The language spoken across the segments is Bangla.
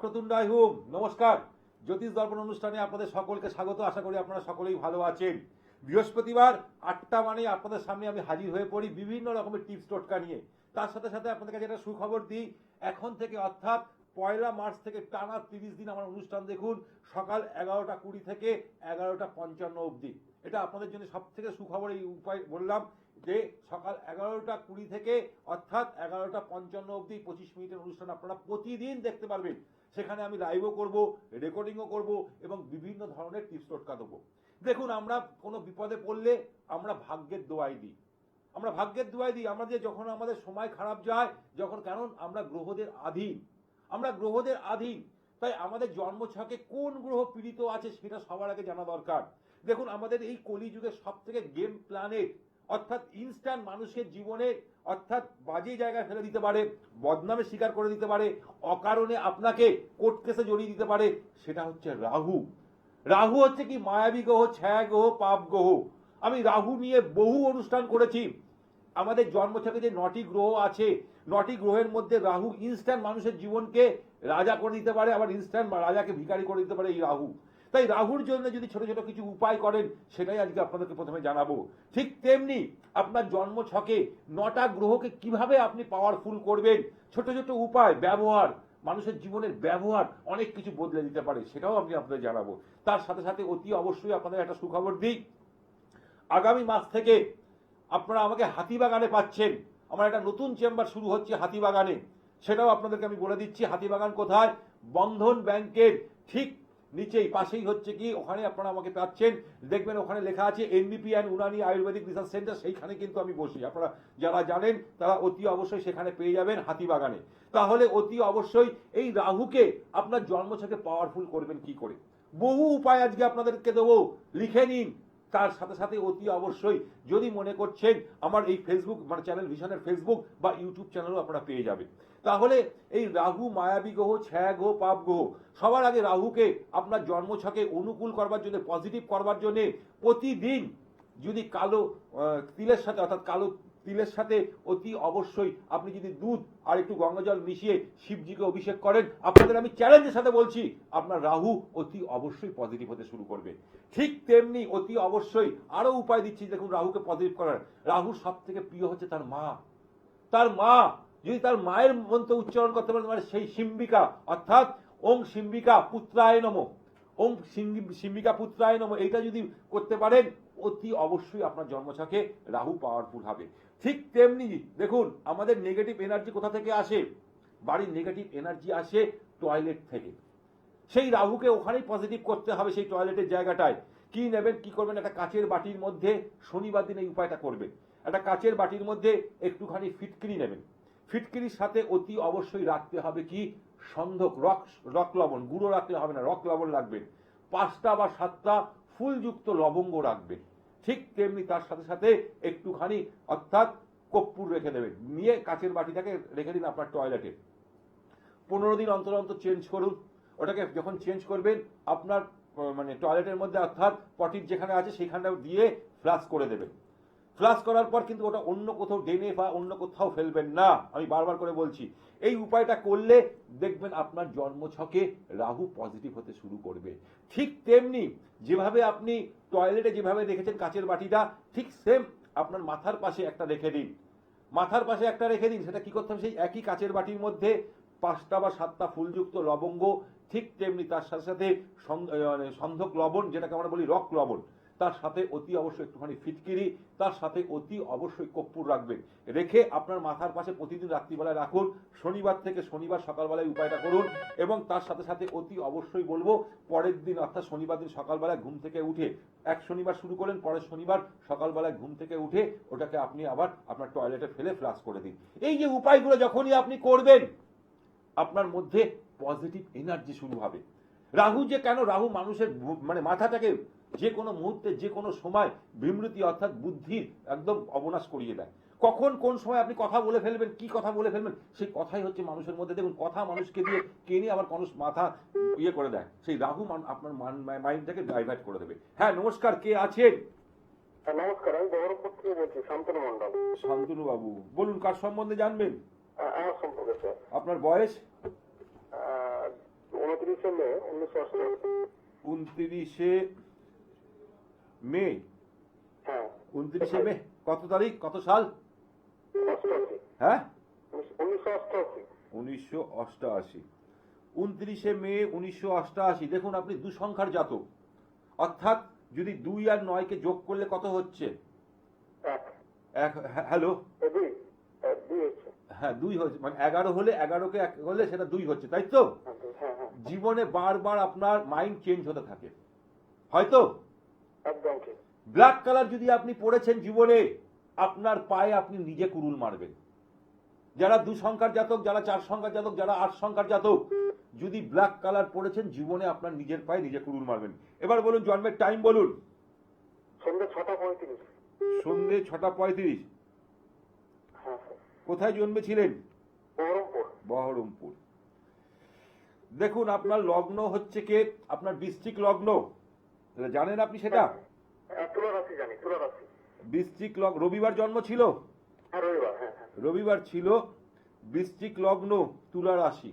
বক্রতুণ্ডায় হুম। নমস্কার, জ্যোতিষ দর্পণ অনুষ্ঠানে আপনাদের সকলকে স্বাগত। আশা করি আপনারা সকলেই ভালো আছেন। বৃহস্পতিবার 8টা মানে আপনাদের সামনে আমি হাজির হয়ে পড়ি বিভিন্ন রকমের টিপস টোটকা নিয়ে। তার সাথে সাথে আপনাদের কাছে একটা সুখবর দিই, এখন থেকে অর্থাৎ 1 মার্চ থেকে টানা 30 দিন আমার অনুষ্ঠান দেখুন, সকাল 11টা 20 থেকে 11টা 55 অবধি। এটা আপনাদের জন্য সব থেকে সুখবর। এই উপায় বললাম যে সকাল 11টা 20 থেকে অর্থাৎ 11টা 55 অবধি 25 মিনিটের অনুষ্ঠান আপনারা প্রতিদিন দেখতে পারবেন। সেখানে আমি লাইভও করব, রেকর্ডিংও করব এবং বিভিন্ন ধরনের টিপস টোটকা দেবো। দেখুন, আমরা কোনো বিপদে পড়লে আমরা ভাগ্যের দোয়াই দিই। আমরা যে যখন আমাদের সময় খারাপ যায়, যখন, কারণ আমরা গ্রহদের আধীন। তাই আমাদের জন্মছকে কোন গ্রহ পীড়িত আছে সেটা সবার আগে জানা দরকার। দেখুন, আমাদের এই কলিযুগের সব থেকে গেম প্ল্যানেট অর্থাৎ ইনস্ট্যান্ট মানুষের জীবনে অর্থাৎ বাজে জায়গায় ফেলে দিতে পারে, বদনামে শিকার করে দিতে পারে, অকারণে আপনাকে কোর্ট কেসে জড়িয়ে দিতে পারে, সেটা হচ্ছে রাহু। রাহু হচ্ছে কি মায়াবী গ্রহ, ছায়া গ্রহ, পাপ গ্রহ। আমি রাহু নিয়ে বহু অনুষ্ঠান করেছি। আমাদের জন্মছকে যে 9টি গ্রহ আছে, 9টি গ্রহের মধ্যে রাহু ইনস্ট্যান্ট মানুষের জীবনকে রাজা করে দিতে পারে, আবার ইনস্ট্যান্ট রাজাকে ভিখারি করে দিতে পারে এই রাহু। তাই রাহুর জন্য যদি ছোট ছোট কিছু উপায় করেন, সেটাই আজকে আপনাদেরকে প্রথমে জানাবো। ঠিক তেমনি আপনার জন্মছকে 9টা গ্রহকে কিভাবে আপনি পাওয়ারফুল করবেন, ছোট ছোট উপায় ব্যবহার, মানুষের জীবনের ব্যবহার অনেক কিছু বদলে দিতে পারে, সেটাও আমি আপনাদের জানাবো। তার সাথে সাথে অতি অবশ্যই আপনাদের একটা সুখবর দিই, আগামী মাস থেকে আপনারা আমাকে হাতিবাগানে পাচ্ছেন। আমার একটা নতুন চেম্বার শুরু হচ্ছে হাতিবাগানে, সেটাও আপনাদেরকে আমি বলে দিচ্ছি। হাতিবাগান কোথায়? বন্ধন ব্যাংকের ঠিক নিচেই, পাশেই হচ্ছে কি, ওখানে আপনারা আমাকে পাচ্ছেন। দেখবেন ওখানে লেখা আছে এনবিপি and Unani Ayurvedic research centre, সেইখানে কিন্তু আমি বসি। আপনারা যারা জানেন তারা অতি অবশ্যই সেখানে পেয়ে যাবেন হাতিবাগানে। তাহলে অতি অবশ্যই এই রাহুকে আপনার জন্মছকে পাওয়ারফুল করবেন কি করে, বহু উপায় আজকে আপনাদেরকে দেবো, লিখে নিন। তার সাথে সাথে অতি অবশ্যই যদি মনে করছেন আমার এই ফেসবুক মানে চ্যানেল ভিশনের ফেসবুক বা ইউটিউব চ্যানেলও আপনারা পেয়ে যাবেন। তাহলে এই রাহু মায়াবী গ্রহ, ছায়া গ্রহ, পাপ গ্রহ, সবার আগে রাহুকে আপনার জন্মছকে অনুকূল করবার জন্য, পজিটিভ করবার জন্য প্রতিদিন যদি কালো তিলের সাথে অর্থাৎ কালো তিলের সাথে অতি অবশ্যই আপনি যদি দুধ আর একটু গঙ্গা জল মিশিয়ে শিবজিকে অভিষেক করেন, আপনাদের আমি চ্যালেঞ্জের সাথে বলছি আপনার রাহু অতি অবশ্যই পজিটিভ হতে শুরু করবে। ঠিক তেমনি অতি অবশ্যই আরো উপায় দিচ্ছি। দেখুন, রাহুকে পজিটিভ করার, রাহুর সব থেকে প্রিয় হচ্ছে তার মা। যদি তার মায়ের মন্ত্র উচ্চারণ করতে পারেন, মানে সেই শিম্বিকা অর্থাৎ ওং শিম্বিকা পুত্রায় নমঃ, ওং শিম্বিকা পুত্রায় নমঃ, এইটা যদি করতে পারেন অতি অবশ্যই আপনার জন্মছকে রাহু পাওয়ারফুল হবে। ঠিক তেমনি দেখুন, আমাদের নেগেটিভ এনার্জি কোথা থেকে আসে? বাড়ির নেগেটিভ এনার্জি আসে টয়লেট থেকে। সেই রাহুকে ওখানেই পজিটিভ করতে হবে, সেই টয়লেটের জায়গাটায়। কি নেবেন, কি করবেন? একটা কাচের বাটির মধ্যে শনিবার দিন এই উপায়টা করবেন। একটা কাচের বাটির মধ্যে একটুখানি ফিটকিরি নেবেন। ফিটকিরির সাথে অতি অবশ্যই রাখতে হবে কি, সন্ধক, রক লবণ, গুঁড়ো রাখতে হবে না, রক লবণ রাখবেন। 5টা বা 7টা ফুলযুক্ত লবঙ্গ রাখবেন। ঠিক তেমনি তার সাথে সাথে একটুখানি অর্থাৎ কর্পূর রেখে দেবেন, নিয়ে কাচের বাটিটাকে রেখে দিন আপনার টয়লেটে। 15 দিন অন্তর অন্তর চেঞ্জ করুন। ওটাকে যখন চেঞ্জ করবেন আপনার মানে টয়লেটের মধ্যে অর্থাৎ পটির যেখানে আছে সেখানটা দিয়ে ফ্লাশ করে দেবেন। ফ্লাশ করার পর কিন্তু ওটা অন্য কোথাও ড্রেনে বা অন্য কোথাও ফেলবেন না, আমি বারবার করে বলছি। এই উপায়টা করলে দেখবেন আপনার জন্মছকে রাহু পজিটিভ হতে শুরু করবে। ঠিক তেমনি যেভাবে আপনি টয়লেটে যেভাবে রেখেছেন কাচের বাটিটা, ঠিক সেম আপনার মাথার পাশে একটা রেখে দিন। সেটা কি করতে হবে? সেই একই কাচের বাটির মধ্যে 5টা বা 7টা ফুলযুক্ত লবঙ্গ, ঠিক তেমনি তার সাথে সাথে সন্ধক লবণ, যেটাকে আমরা বলি রক লবণ, তার সাথে অতি অবশ্যই একটুখানি ফিটকিরি, তার সাথে অতি অবশ্যই কর্পূর রাখবেন। রেখে আপনার মাথার পাশে প্রতিদিন রাত্রিবেলায় রাখুন। শনিবার থেকে শনিবার সকালবেলায় উপায়টা করুন। এবং তার সাথে সাথে অতি অবশ্যই বলবো, পরের দিন অর্থাৎ শনিবার দিন সকালবেলায় ঘুম থেকে উঠে, এক শনিবার শুরু করেন, পরের শনিবার সকালবেলায় ঘুম থেকে উঠে ওটাকে আপনি আবার আপনার টয়লেটে ফেলে ফ্লাশ করে দিন। এই যে উপায়গুলো যখনই আপনি করবেন, আপনার মধ্যে পজিটিভ এনার্জি শুরু হবে। রাহু যে কেন, রাহু মানুষের মানে মাথাটাকে যে কোনো মুহূর্তে যে কোনো সময় বিমৃতি অর্থাৎ বুদ্ধির একদম অবনাশ করিয়ে দেয়। কখন কোন সময় আপনি কথা বলে ফেলবেন, কি কথা বলে ফেলবেন, সেই কথাই হচ্ছে মানুষের মধ্যে, দেখুন কথা মানুষকে দিয়ে কে নিয়ে আবার মানুষ মাথা ইয়ে করে দেয়। সেই রাহু আপনার মাইন্ডটাকে ডাইভার্ট করে দেবে। হ্যাঁ, নমস্কার, কে আছেন? নমস্কার, আমি বহরমপুর থেকে বলছি, শান্তনু মন্ডল। শান্তনু বাবু, বলুন কার সম্বন্ধে জানবেন? আমার সম্পর্কে স্যার। আপনার বয়স? 29/মে 1988। 29 মে হ্যাঁ 29 মে কত তারিখ কত সাল? 88। হ্যাঁ 1988। 1988। 29 মে 1988। দেখুন আপনি দু সংখ্যার জাতক, অর্থাৎ যদি 2 আর 9 কে যোগ করলে কত হচ্ছে? এক হ্যালো, দুই হচ্ছে। হ্যাঁ 2 হচ্ছে, মানে 11 হলে 11কে 1 হলে সেটা 2 হচ্ছে, তাই তো? হ্যাঁ হ্যাঁ জীবনে বারবার আপনার মাইন্ড চেঞ্জ হতে থাকে, হয়তো একদম ঠিক। ব্ল্যাক কালার যদি আপনি পড়েছেন জীবনে, আপনার পায়ে আপনি নিজে কুড়ুল মারবেন। যারা 2 সংখ্যার জাতক, যারা 4 সংখ্যার জাতক, যারা 8 সংখ্যার জাতক, যদি ব্ল্যাক কালার পড়েছেন জীবনে, আপনার নিজের পায়ে নিজে কুড়ুল মারবেন। এবার বলুন জন্মের টাইম বলুন। সন্ধ্যে 6:35। সন্ধ্যে 6:35। হ্যাঁ স্যার। কোথায় জন্মেছিলেন? বহরমপুর। বহরমপুর। দেখুন আপনার লগ্ন হচ্ছে কে, আপনার বৃশ্চিক লগ্ন, জানেন আপনি সেটা? তুলা রাশি জানি, তুলা রাশি। বৃশ্চিক লগ্ন, রবিবার জন্ম ছিল? হ্যাঁ রবিবার, হ্যাঁ হ্যাঁ। রবিবার ছিল, বৃশ্চিক লগ্ন, তুলা রাশি।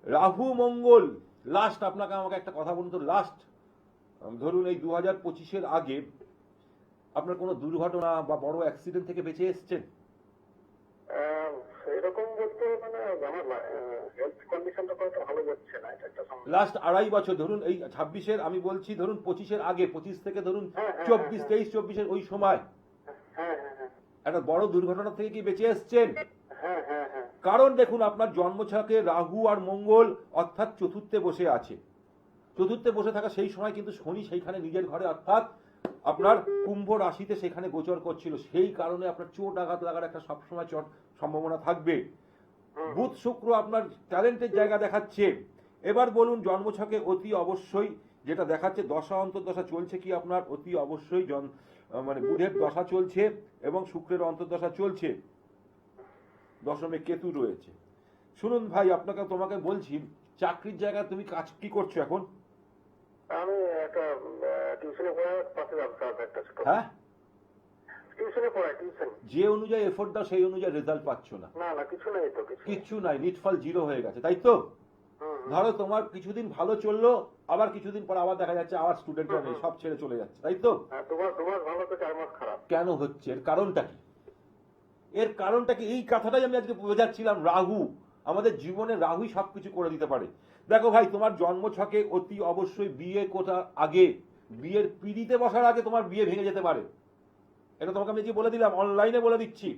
রাহু মঙ্গল, লাস্ট আপনাকে আমাকে একটা কথা বলুন তো, লাস্ট ধরুন এই 2025-এর আগে আপনার কোনো দুর্ঘটনা বা বড় অ্যাক্সিডেন্ট থেকে বেঁচে এসছেন? সেরকম বলতে মানে আমার হেলথ কন্ডিশনটা কতটা ভালো যাচ্ছে না, এটা একটা সমস্যা। লাস্ট 2.5 বছর, ধরুন এই 26-এর আমি বলছি, ধরুন 25-এর আগে, 25 থেকে ধরুন হ্যাঁ, হ্যাঁ, 24, হ্যাঁ। 23-24-এর ওই সময় হ্যাঁ হ্যাঁ হ্যাঁ একটা বড় দুর্ঘটনা থেকে কি বেঁচে এসছেন? হ্যাঁ হ্যাঁ হ্যাঁ। কারণ দেখুন আপনার জন্মছকে রাহু আর মঙ্গল অর্থাৎ চতুর্থে বসে আছে। চতুর্থে বসে থাকা সেই সময় কিন্তু শনি সেইখানে নিজের ঘরে অর্থাৎ আপনার কুম্ভ রাশিতে সেখানে গোচর করছিল, সেই কারণে আপনার চোট আঘাত লাগার একটা সবসময় সম্ভাবনা থাকবে। বুধ শুক্র আপনার ট্যালেন্টের জায়গা দেখাচ্ছে। এবার বলুন জন্মছকে অতি অবশ্যই যেটা দেখাচ্ছে, দশা অন্তর্দশা চলছে কি আপনার? অতি অবশ্যই মানে বুধের দশা চলছে এবং শুক্রের অন্তর্দশা চলছে, দশমে কেতু রয়েছে। শুনুন ভাই, তোমাকে বলছি, চাকরির জায়গায় তুমি কাজ কি করছো এখন? আমি একটা টিউশনে পড়াই, পাশে ব্যবসা আছে একটা ছোট। হ্যাঁ, টিউশনে পড়াই, টিউশন। যে অনুযায়ী এফোর্ট দাও সেই অনুযায়ী রেজাল্ট পাচ্ছ না। না না কিছু নেই তো, কিছু কিচ্ছু নাই, নিটফল 0 হয়ে গেছে, তাই তো? ধরো তোমার কিছুদিন ভালো চললো, আবার কিছুদিন পর আবার দেখা যাচ্ছে আবার স্টুডেন্টরা নেই, সব ছেড়ে চলে যাচ্ছে, তাই তো? তোমার ভালো তো 4 মাস খারাপ। কেন হচ্ছে? এর কারণটা কি? এর কারণটা কি? এই কথাটাই আমি আজকে বোঝাচ্ছিলাম। রাহু, আমাদের জীবনে রাহুই সবকিছু করে দিতে পারে। দেখো ভাই, তোমার জন্মছকে অতি অবশ্যই বিয়ে কোটার আগে, বিয়ের পিড়িতে বসার আগে তোমার বিয়ে ভেঙে যেতে পারে। এটা তোমাকে আমি যে বলে দিলাম, অনলাইনে বলে দিচ্ছি,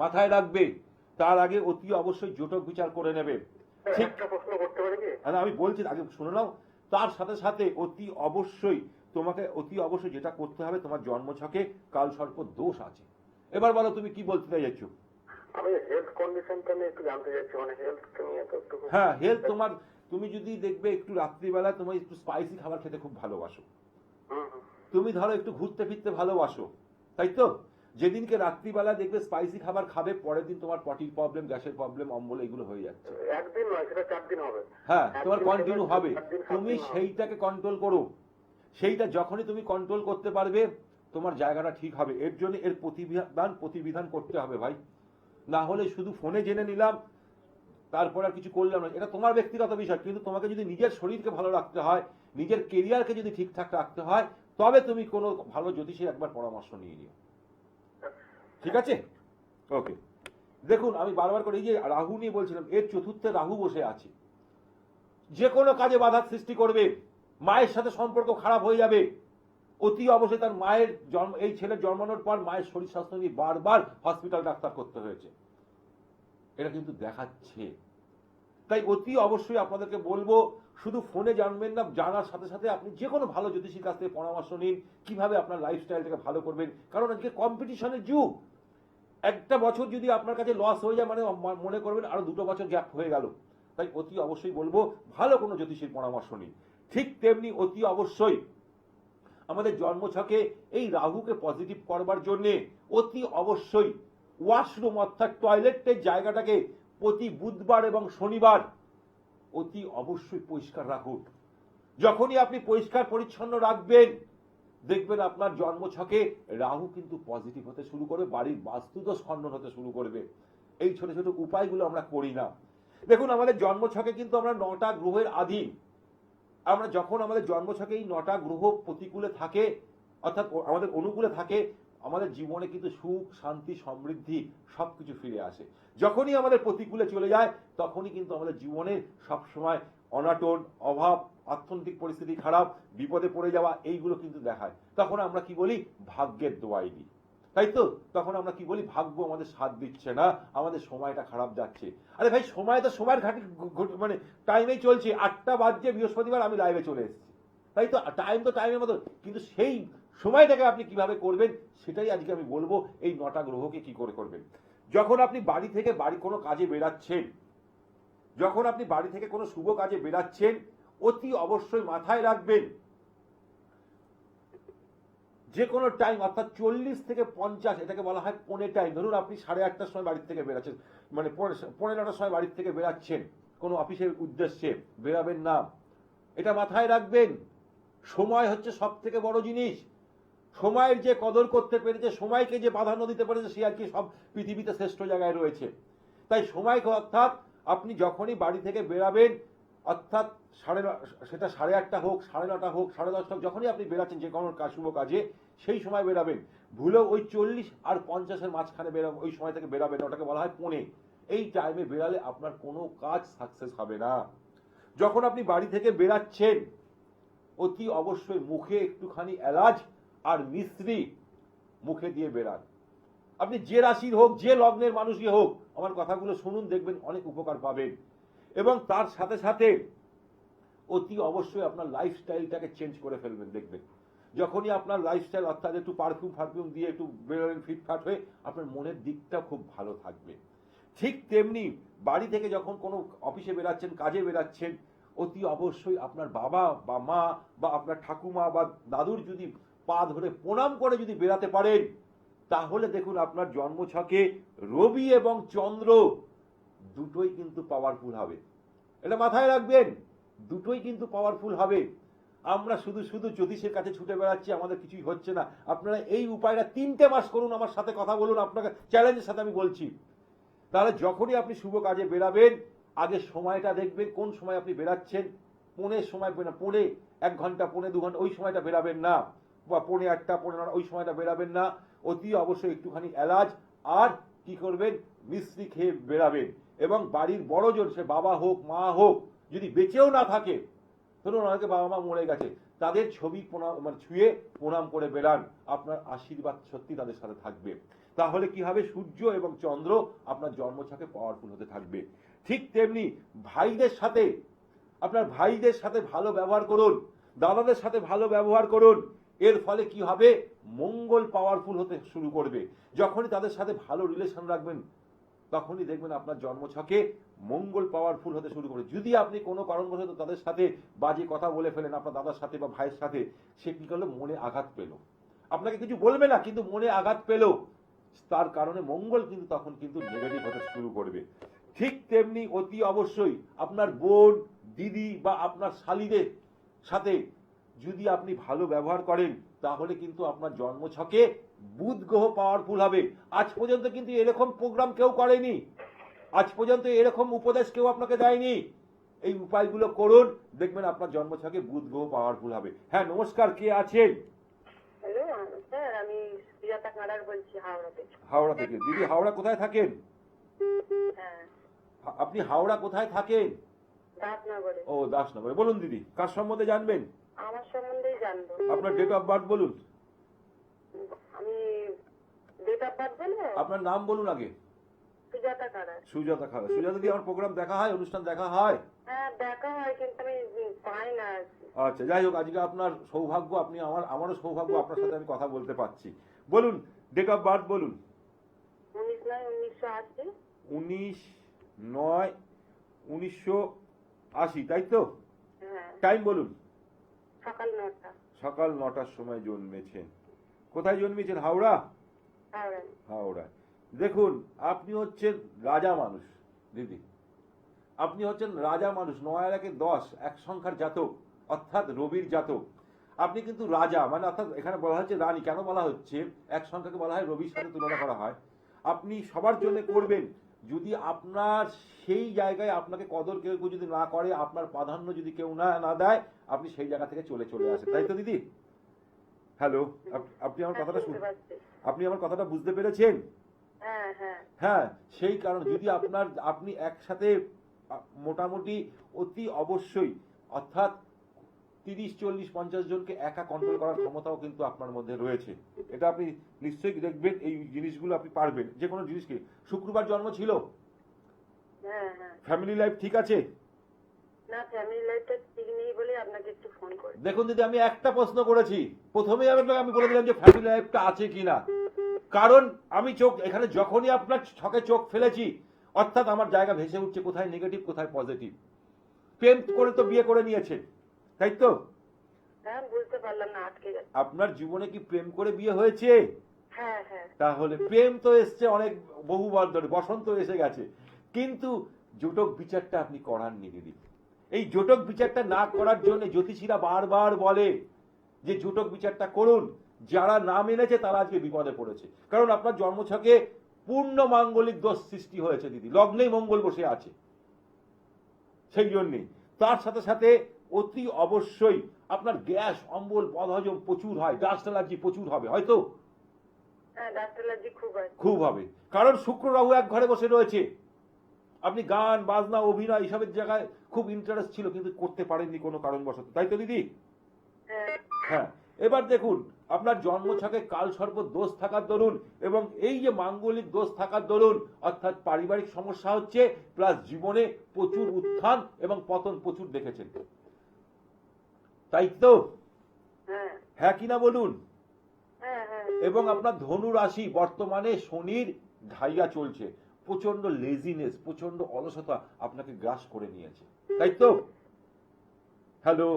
মাথায় রাখবে। তার আগে অতি অবশ্যই জোটক বিচার করে নেবে। ঠিক, একটা প্রশ্ন করতে পারি কি? আমি বলছি, আগে শুনে নাও। তার সাথে সাথে অতি অবশ্যই তোমাকে যেটা করতে হবে, তোমার জন্মছকে কালসর্প দোষ আছে। এবার বলো তুমি কি বলতে চাইছো? আমি হেলথ কন্ডিশনটা নিয়ে একটু জানতে চাইছি, মানে হেলথ নিয়ে তো একটু। হ্যাঁ, হেলথ তোমার, তুমি যদি দেখবে একটু রাত্রিবেলা তুমি একটু স্পাইসি খাবার খেতে খুব ভালোবাসো, তুমি ধরো একটু ঘুরতে ফিরতে ভালোবাসো, তাই তো? যেদিনকে রাত্রিবেলা দেখবে স্পাইসি খাবার খাবে, পরের দিন তোমার পটির প্রবলেম, গ্যাসের প্রবলেম, অম্বল এগুলো হয়ে যাচ্ছে। একদিন নয়, সেটা 4 দিন হবে। হ্যাঁ, তোমার কন্টিনিউ হবে। 4 দিন, 7 তুমি দিন হবে। সেইটাকে কন্ট্রোল করো। সেইটা যখনই তুমি কন্ট্রোল করতে পারবে, তোমার জায়গাটা ঠিক হবে। এর জন্য এর প্রতিবিধান করতে হবে ভাই। না হলে শুধু ফোনে জেনে নিলাম, তারপর আর কিছু করলাম না, এটা তোমার ব্যক্তিগত বিষয়। কিন্তু তোমাকে যদি নিজের শরীরকে ভালো রাখতে হয়, নিজের কেরিয়ারকে যদি ঠিকঠাক রাখতে হয়, তবে তুমি কোনো ভালো জ্যোতিষীর একবার পরামর্শ নিয়ে নিও, ঠিক আছে? ওকে। দেখুন আমি বারবার করে এই যে রাহু নিয়ে বলছিলাম, এর চতুর্থে রাহু বসে আছে, যে কোনো কাজে বাধার সৃষ্টি করবে, মায়ের সাথে সম্পর্ক খারাপ হয়ে যাবে। অতি অবশ্যই তার মায়ের এই ছেলের জন্মানোর পর মায়ের শরীর স্বাস্থ্য নিয়ে বারবার হসপিটাল ডাক্তার করতে হয়েছে, এটা কিন্তু দেখাচ্ছে। তাই অতি অবশ্যই আপনাদেরকে বলবো, শুধু ফোনে জানবেন না, জানার সাথে সাথে আপনি যে কোনো ভালো জ্যোতিষীর কাছ থেকে পরামর্শ নিন, কিভাবে আপনার লাইফস্টাইলটাকে ভালো করবেন। কারণ আজকে কম্পিটিশনের যুগ। একটা বছর যদি আপনার কাছে লস হয়ে যায়, মানে মনে করবেন আরো 2 বছর গ্যাপ হয়ে গেল। তাই অতি অবশ্যই বলবো ভালো কোনো জ্যোতিষীর পরামর্শ নিন। ঠিক তেমনি অতি অবশ্যই আমাদের জন্মছকে এই রাহুকে পজিটিভ করবার জন্য অতি অবশ্যই ওয়াশরুম অর্থাৎ টয়লেটের জায়গাটাকে প্রতি বুধবার এবং শনিবার অতি অবশ্যই পরিষ্কার রাখুন। যখনই আপনি পরিষ্কার পরিচ্ছন্ন রাখবেন, দেখবেন আপনার জন্মছকে রাহু কিন্তু পজিটিভ হতে শুরু করবে, বাড়ির বাস্তুদোষ খণ্ডন হতে শুরু করবে। এই ছোট ছোট উপায়গুলো আমরা করি না। দেখুন আমাদের জন্মছকে কিন্তু আমরা 9টা গ্রহের অধীন। আমরা যখন আমাদের জন্মছকে এই 9টা গ্রহ প্রতিকূলে থাকে অর্থাৎ আমাদের অনুকূলে থাকে, আমাদের জীবনে কিন্তু সুখ শান্তি সমৃদ্ধি সবকিছু ফিরে আসে। যখনই আমাদের প্রতিকূলে চলে যায় তখনই কিন্তু আমাদের জীবনে সবসময় অনাটন, অভাব, অর্থনৈতিক পরিস্থিতি খারাপ, বিপদে পড়ে যাওয়া এইগুলো কিন্তু দেখায়। তখন আমরা কি বলি? ভাগ্যের দোয়াই দিই, তাই তো? তখন আমরা কি বলি? ভাগ্য আমাদের সাথ দিচ্ছে না, আমাদের সময়টা খারাপ যাচ্ছে। আরে ভাই সময় তো সময়ের ঘাটি মানে টাইমেই চলছে, 8টা বাজছে বৃহস্পতিবার আমি লাইভে চলে এসেছি, তাই তো? টাইম তো টাইমের মতো, কিন্তু সেই সময়টাকে আপনি কিভাবে করবেন সেটাই আজকে আমি বলবো। এই 9টা গ্রহকে কি করে করবেন। যখন আপনি বাড়ি থেকে কোনো কাজে বেরাচ্ছেন, যখন আপনি বাড়ি থেকে কোনো শুভ কাজে বেরাচ্ছেন, অতি অবশ্যই মাথায় রাখবেন যে কোনো টাইম অর্থাৎ 40 থেকে 50, এটাকে বলা হয় পৌনে টাইম। ধরুন আপনি 8:30টার সময় বাড়ির থেকে বেরাচ্ছেন, মানে 9:15টার সময় বাড়ির থেকে বেরাচ্ছেন, কোনো অফিসের উদ্দেশ্যে বেরাবেন না। এটা মাথায় রাখবেন। সময় হচ্ছে সব থেকে বড় জিনিস। সময়ের যে কদর করতে পেরেছে, সময়কে যে প্রাধান্য দিতে পেরেছে, সে আর কি সব পৃথিবীতে শ্রেষ্ঠ জায়গায় রয়েছে। তাই সময়কে অর্থাৎ আপনি যখনই বাড়ি থেকে বেরাবেন, অর্থাৎ সেটা 8:30 হোক, 9:30 হোক, 10:30 হোক, যখনই আপনি বেরাচ্ছেন যে কোনো শুভ কাজে, সেই সময় বেরাবেন। ভুলেও ওই 40 আর 50-এর মাঝখানে ওই সময় থেকে বেরাবেন না, ওটাকে বলা হয় পৌনে। এই টাইমে বেরালে আপনার কোনো কাজ সাকসেস হবে না। যখন আপনি বাড়ি থেকে বেরাচ্ছেন, অতি অবশ্যই মুখে একটুখানি এলাচ আর মিশ্রি মুখে দিয়ে বেরান। আপনি যে রাশির হোক, যে লগ্নের মানুষই হোক, আমার কথাগুলো শুনুন, দেখবেন অনেক উপকার পাবেন। এবং তার সাথে সাথে অতি অবশ্যই আপনার লাইফস্টাইলটাকে চেঞ্জ করে ফেলবেন। দেখবেন যখনই আপনার লাইফস্টাইল অর্থাৎ একটু পারফিউম দিয়ে একটু বেরোলেন ফিটফাট হয়ে, আপনার মনের দিকটা খুব ভালো থাকবে। ঠিক তেমনি বাড়ি থেকে যখন কোনো অফিসে বেরাচ্ছেন, কাজে বেরাচ্ছেন, অতি অবশ্যই আপনার বাবা বা মা বা আপনার ঠাকুমা বা দাদুর যদি পা ধরে প্রণাম করে যদি বেরাতে পারেন, তাহলে দেখুন আপনার জন্মছকে রবি এবং চন্দ্র দুটোই কিন্তু পাওয়ারফুল হবে। এটা মাথায় রাখবেন, দুটোই কিন্তু পাওয়ারফুল হবে। আমরা শুধু শুধু জ্যোতিষের কাছে ছুটে বেড়াচ্ছি, আমাদের কিছুই হচ্ছে না। আপনারা এই উপায়টা 3টে মাস করুন, আমার সাথে কথা বলুন, আপনাকে চ্যালেঞ্জের সাথে আমি বলছি। তাহলে যখনই আপনি শুভ কাজে বেরাবেন, আগে সময়টা দেখবেন কোন সময় আপনি বেরাচ্ছেন। পৌনের সময়, পৌনে 1 ঘন্টা, পৌনে 2 ঘন্টা, ওই সময়টা বেরাবেন না। বা পৌনে 1টা, পৌনে 9টা, ওই সময়টা বেরাবেন না। অতি অবশ্যই একটুখানি এলাচ আর কি করবেন? মিশ্রি খেয়ে বেরাবেন। এবং বাড়ির বড়জন, সে বাবা হোক মা হোক, যদি বেঁচেও না থাকে, ধরুন অনেকে বাবা মা মরে গেছে, তাদের ছবি ছুঁয়ে প্রণাম করে বেরান। আপনার আশীর্বাদ সত্যি তাদের সাথে থাকবে। তাহলে কি হবে? সূর্য এবং চন্দ্র আপনার জন্মছকে পাওয়ারফুল হতে থাকবে। ঠিক তেমনি ভাইদের সাথে, আপনার ভাইদের সাথে ভালো ব্যবহার করুন, দাদাদের সাথে ভালো ব্যবহার করুন। এর ফলে কি হবে? মঙ্গল পাওয়ারফুল হতে শুরু করবে। যখনই তাদের সাথে ভালো রিলেশন রাখবেন, তখনই দেখবেন আপনার জন্মছকে মঙ্গল পাওয়ারফুল হতে শুরু করে। যদি আপনি কোনো কারণবশত তাদের সাথে বাজে কথা বলে ফেলেন, আপনার দাদার সাথে বা ভাইয়ের সাথে, সে কি করলো? মনে আঘাত পেল। আপনাকে কিছু বলবে না, কিন্তু মনে আঘাত পেল, তার কারণে মঙ্গল কিন্তু তখন কিন্তু নেগেটিভ হতে শুরু করবে। ঠিক তেমনি অতি অবশ্যই আপনার বোন, দিদি বা আপনার শালীদের সাথে যদি আপনি ভালো ব্যবহার করেন, তাহলে কিন্তু আপনার জন্মছকে বুধ গ্রহ পাওয়ারফুল হবে। আজ পর্যন্ত কিন্তু এরকম প্রোগ্রাম কেউ করেনি, আজ পর্যন্ত এরকম উপদেশ কেউ আপনাকে দেয়নি। এই উপায়গুলো করুন, দেখবেন আপনার জন্মছকে বুধ গ্রহ পাওয়ারফুল হবে। হ্যাঁ, নমস্কার, কে আছেন? হ্যালো স্যার, আমি সুজাতা কাঁড়ার বলছি, হাওড়া থেকে। হাওড়া থেকে। দিদি, হাওড়া কোথায় থাকেন? হ্যাঁ, আপনি হাওড়া কোথায় থাকেন? দাসনগরে। ও, দাসনগরে। বলুন দিদি, কার সম্বন্ধে জানবেন? আমার সম্বন্ধেই জানবো। আপনার ডেট অফ বার্থ বলুন। আমি ডেট অফ বার্থ বলবো? আপনার নাম বলুন আগে। সুজাতা কাঁড়ার। সুজাতা খাড়া। সুজাতা দি, আমার প্রোগ্রাম দেখা হয়, অনুষ্ঠান দেখা হয়? হ্যাঁ, দেখা হয়, কিন্তু আমি পাই না। আচ্ছা, যাই হোক, আজকে আপনার সৌভাগ্য, আপনি আমারও সৌভাগ্য, আপনার সাথে আমি কথা বলতে পারছি। বলুন, ডেট অফ বার্থ বলুন। 19/9/1980। 19/9/1980, তাই তো? হ্যাঁ। টাইম বলুন। সকাল 9টা। সকাল 9টার সময় জন্মেছেন। কোথায় জন্মেছেন? হাওড়া? হাওড়ায়। হাওড়ায়। দেখুন, আপনি হচ্ছেন রাজা মানুষ দিদি, আপনি হচ্ছেন রাজা মানুষ। 9 আর 1 10, এক সংখ্যার জাতক, অর্থাৎ রবির জাতক। আপনি কিন্তু রাজা, মানে অর্থাৎ এখানে বলা হচ্ছে রানী। কেন বলা হচ্ছে? এক সংখ্যাকে বলা হয় রবির সাথে তুলনা করা হয়। আপনি সবার জন্য করবেন, যদি আপনার সেই জায়গায় আপনাকে কদর কেউ কেউ যদি না করে, আপনার প্রাধান্য যদি কেউ না দেয়, আপনি সেই জায়গা থেকে চলে আসেন, তাই তো দিদি? হ্যালো, আপনি আমার কথাটা শুনতে পাচ্ছি। আপনি আমার কথাটা বুঝতে পেরেছেন? হ্যাঁ হ্যাঁ হ্যাঁ, সেই কারণে যদি আপনি একসাথে মোটামুটি অতি অবশ্যই, অর্থাৎ 30, 40, 50 জনকে একা কন্ট্রোল করার ক্ষমতাও কিন্তু আপনার মধ্যে রয়েছে। এটা আপনি নিশ্চয়ই দেখবেন, এই জিনিসগুলো আপনি পারবেন, যে কোনো জিনিসকে। শুক্রবার জন্ম ছিল, হ্যাঁ হ্যাঁ। ফ্যামিলি লাইফ ঠিক আছে? না, ফ্যামিলি লাইফটা ঠিক নেই বলে আপনাকে একটু ফোন করি। দেখুন দিদি, আমি একটা প্রশ্ন করেছি, প্রথমেই আমি বলে দিলাম যে ফ্যামিলি লাইফটা আছে কিনা। কারণ আমি এখানে যখনই আপনার ছকে চোখ ফেলেছি, অর্থাৎ আমার জায়গা ভেসে উঠছে, কোথায় নেগেটিভ কোথায় পজিটিভ। প্রেম করে তো বিয়ে করে নিয়েছে, তাই তো? হ্যাঁ, বুঝতে পারলাম না, আটকে গেছে। আপনার জীবনে কি প্রেম করে বিয়ে হয়েছে? হ্যাঁ হ্যাঁ। তাহলে প্রেম তো এসছে অনেক বহুবার ধরে, বসন্ত এসে গেছে, কিন্তু জোটক বিচারটা আপনি করাননি দিদি। এই জোটক বিচারটা না করার জন্য জ্যোতিষীরা বারবার বলে যে জোটক বিচারটা করুন। যারা না মেনেছে তারা আজকে বিপদে পড়েছে। কারণ আপনার জন্মছকে পূর্ণ মাঙ্গলিক দোষ সৃষ্টি হয়েছে দিদি, লগ্নেই মঙ্গল বসে আছে। সেই জন্যে তার সাথে সাথে অতি অবশ্যই আপনার গ্যাস, অম্বল, বদহজম প্রচুর হয়, ডাস্ট অ্যালার্জি প্রচুর হবে, হয়তো হ্যাঁ, ডাস্ট অ্যালার্জি খুব হবে। কারণ শুক্র রাহু এক ঘরে বসে রয়েছে। আপনি গান বাজনা অভিনয় এসবের জায়গায় খুব ইন্টারেস্ট ছিল, কিন্তু করতে পারেননি কোনো কারণবশত, তাই তো দিদি? হ্যাঁ। হ্যাঁ, এবার দেখুন আপনার জন্মছকে কাল সর্প দোষ থাকার দরুন এবং এই যে মাঙ্গলিক দোষ থাকার দরুন, অর্থাৎ পারিবারিক সমস্যা হচ্ছে, প্লাস জীবনে প্রচুর উত্থান এবং পতন প্রচুর দেখেছেন, তাই তো? হ্যাঁ হ্যাঁ কিনা বলুন? হ্যাঁ হ্যাঁ। এবং আপনার ধনু রাশি বর্তমানে শনির ঢাইয়া চলছে, প্রচন্ড লেজিনেস, প্রচন্ড অলসতা আপনাকে গ্রাস করে নিয়েছে, তাই তো? হ্যালো,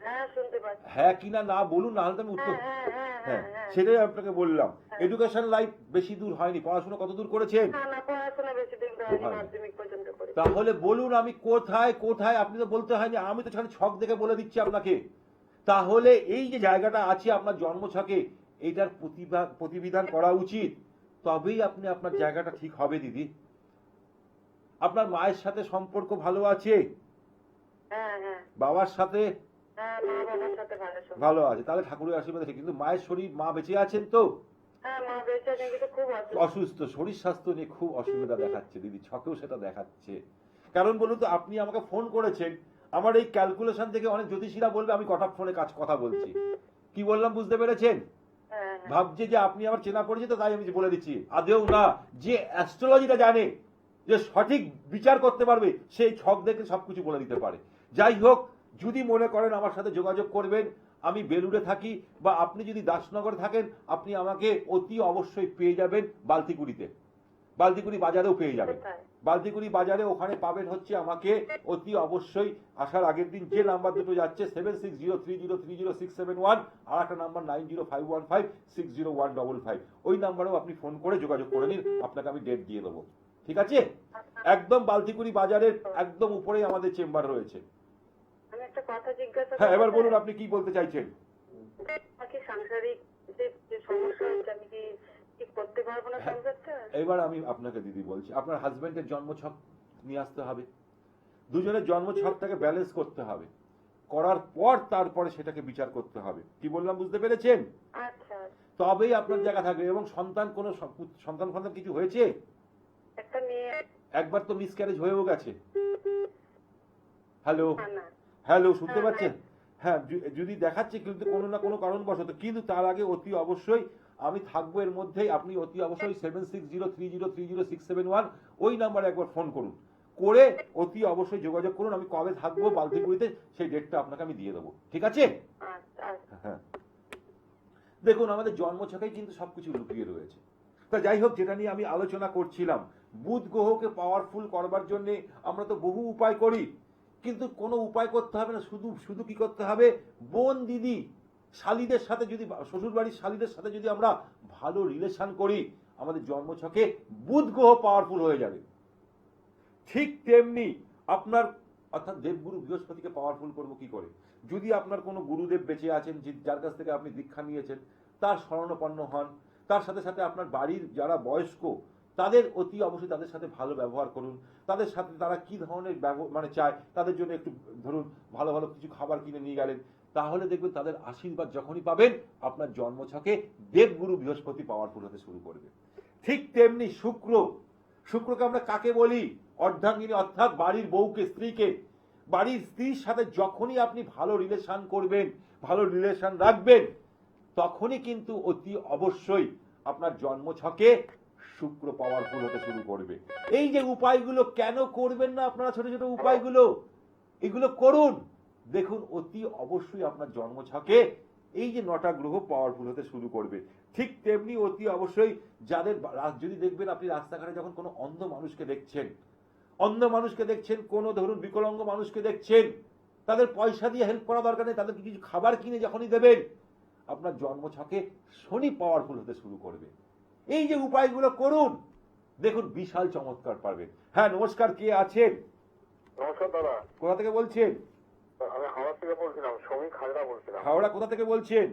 হ্যাঁ, শুনতে পাচ্ছি। হ্যাঁ কিনা না বলুন, না হলে আমি উত্তর। হ্যাঁ হ্যাঁ হ্যাঁ, হ্যাঁ। সেটাই আপনাকে বললাম। এডুকেশন লাইফ বেশি দূর হয়নি, পড়াশোনা কত দূর করেছেন? না না, পড়াশোনা বেশি দিন হয়নি, মাধ্যমিক পর্যন্ত করি। তাহলে বলুন আমি কোথায় কোথায়, আপনি তো বলতে হয়নি, আমি তো খালি ছক দেখে বলে দিচ্ছি আপনাকে। তাহলে এই যে জায়গাটা আছে আপনার জন্মছকে, এইটার প্রতিবিধান করা উচিত, তবেই আপনি আপনার জায়গাটা ঠিক হবে দিদি। আপনার মায়ের সাথে সম্পর্ক ভালো আছে? হ্যাঁ হ্যাঁ বাবার সাথে হ্যাঁ, মা বাবার সাথে ভালো সম্পর্ক। ভালো আছে, তাহলে ঠাকুরের আশীর্বাদ আছে। কিন্তু মায়ের শরীর, মা বেঁচে আছেন তো? হ্যাঁ, মা বেঁচে আছেন, কিন্তু খুব অসুস্থ, শরীর স্বাস্থ্য নিয়ে খুব অসুবিধা দেখাচ্ছে দিদি, ছকেও সেটা দেখাচ্ছে। কারণ বলুন তো, আপনি আমাকে ফোন করেছেন, আমার এই ক্যালকুলেশন থেকে অনেক জ্যোতিষীরা বলবে আমি কটা ফোনে কথা বলছি। কি বললাম বুঝতে পেরেছেন? হ্যাঁ হ্যাঁ। ভাবছে যে আপনি আমার চেনা পরিচিত, তাই আমি বলে দিচ্ছি, আদেও না। যে অ্যাস্ট্রোলজিটা জানে, যে সঠিক বিচার করতে পারবে, সেই ছক দেখে সবকিছু বলে দিতে পারে। যাই হোক, যদি মনে করেন আমার সাথে যোগাযোগ করবেন, আমি বেলুড়ে থাকি, বা আপনি যদি দাসনগরে থাকেন, আপনি আমাকে অতি অবশ্যই পেয়ে যাবেন বালতিকুড়িতে, বালতিকুড়ি বাজারেও পেয়ে যাবেন। কোথায়? বালতিকুড়ি বাজারে ওখানে পাবেন হচ্ছে আমাকে অতি অবশ্যই আসার আগের দিন। যে নাম্বার দুটো যাচ্ছে 7603030671, আর একটা নাম্বার 9051560155, ওই নাম্বারেও আপনি ফোন করে যোগাযোগ করে নিন, আপনাকে আমি ডেট দিয়ে দেবো, ঠিক আছে? একদম বালতিকুড়ি বাজারের একদম উপরেই আমাদের চেম্বার রয়েছে। আমি একটা কথা জিজ্ঞাসা হ্যাঁ, এবার করতে বলুন চাই। আপনি কি বলতে চাইছেন? কি সাংসারিক যে সমস্যা হচ্ছে, আমি কি ঠিক করতে পারবো না সংসারটা? এবার আমি আপনাকে দিদি বলছি, আপনার হাজবেন্ডের জন্মছক নিয়ে আসতে হবে, দুজনের জন্মছকটাকে ব্যালেন্স করতে হবে, করার পর তারপরে সেটাকে বিচার করতে হবে। কি বললাম বুঝতে পেরেছেন? আচ্ছা। তবেই আপনার জায়গা থাকবে। এবং সন্তান, কোনো সন্তান কিছু হয়েছে? একটা মেয়ে। একবার তো মিসক্যারেজ হয়েও গেছে। হ্যালো না। হ্যালো, শুনতে পাচ্ছেন? হ্যাঁ, যদি দেখাচ্ছে কিন্তু কোনো না কোনো কারণবশত, কিন্তু তার আগে অতি অবশ্যই আমি থাকবো এর মধ্যেই। আপনি অতি অবশ্যই 7603030671 ওই নাম্বারে একবার ফোন করুন, করে অতি অবশ্যই যোগাযোগ করুন। আমি কবে থাকবো বালতিগুড়িতে সেই ডেটটা আপনাকে আমি দিয়ে দেবো, ঠিক আছে? হ্যাঁ, দেখুন আমাদের জন্মছকেই কিন্তু সবকিছু লুকিয়ে রয়েছে। তা যাই হোক, যেটা নিয়ে আমি আলোচনা করছিলাম, বুধ গ্রহকে পাওয়ারফুল করবার জন্য আমরা তো বহু উপায় করি, কিন্তু কোনো উপায় করতে হবে না, শুধু শুধু কি করতে হবে, বোন দিদি শালীদের সাথে যদি, শ্বশুর বাড়ির শালীদের সাথে যদি আমরা ভালো রিলেশন করি, আমাদের জন্মছকে বুধ গ্রহ পাওয়ারফুল হয়ে যাবে। ঠিক তেমনি আপনার, অর্থাৎ দেবগুরু বৃহস্পতিকে পাওয়ারফুল করবো কি করে? যদি আপনার কোনো গুরুদেব বেঁচে আছেন, যার কাছ থেকে আপনি দীক্ষা নিয়েছেন, তার শরণাপন্ন হন। তার সাথে সাথে আপনার বাড়ির যারা বয়স্ক, তাদের অতি অবশ্যই তাদের সাথে ভালো ব্যবহার করুন, তাদের সাথে তারা কি ধরনের মানে চায় তাদের জন্য একটু ধরুন ভালো ভালো কিছু খাবার কিনে নিয়ে গেলেন, তাহলে দেখবেন তাদের আশীর্বাদ যখনই পাবেন আপনার জন্মছকে দেবগুরু বৃহস্পতি পাওয়ারফুল হতে শুরু করবে। ঠিক তেমনি শুক্রকে আমরা কাকে বলি? অর্ধাঙ্গিনী, অর্থাৎ বাড়ির বউকে, স্ত্রীকে। বাড়ির স্ত্রীর সাথে যখনই আপনি ভালো রিলেশন করবেন, ভালো রিলেশন রাখবেন, তখনই কিন্তু অতি অবশ্যই আপনার জন্মছকে শুক্র পাওয়ারফুল হতে শুরু করবে। এই যে উপায়গুলো কেন করবেন না আপনারা? ছোট ছোট উপায়গুলো এগুলো করুন, দেখুন অতি অবশ্যই আপনার জন্মছকে এই যে 9টা গ্রহ পাওয়ারফুল হতে শুরু করবে। ঠিক তেমনি অতি অবশ্যই যাদের যদি দেখবেন আপনি রাস্তাঘাটে যখন কোনো অন্ধ মানুষকে দেখছেন, কোনো ধরুন বিকলাঙ্গ মানুষকে দেখছেন, তাদের পয়সা দিয়ে হেল্প করা দরকার নেই, তাদেরকে কিছু খাবার কিনে যখনই দেবেন, আপনার জন্মছকে শনি পাওয়ারফুল হতে শুরু করবে। এই যে উপায়গুলো করুন, দেখুন বিশাল চমৎকার পারবেন। হ্যাঁ, নমস্কার, কে আছেন? নমস্কার দাদা, কোথা থেকে বলছেন? আমি হাওড়া থেকে বলছিলাম, সমীক হাজরা বলছিলাম। হাওড়া কোথা থেকে বলছেন?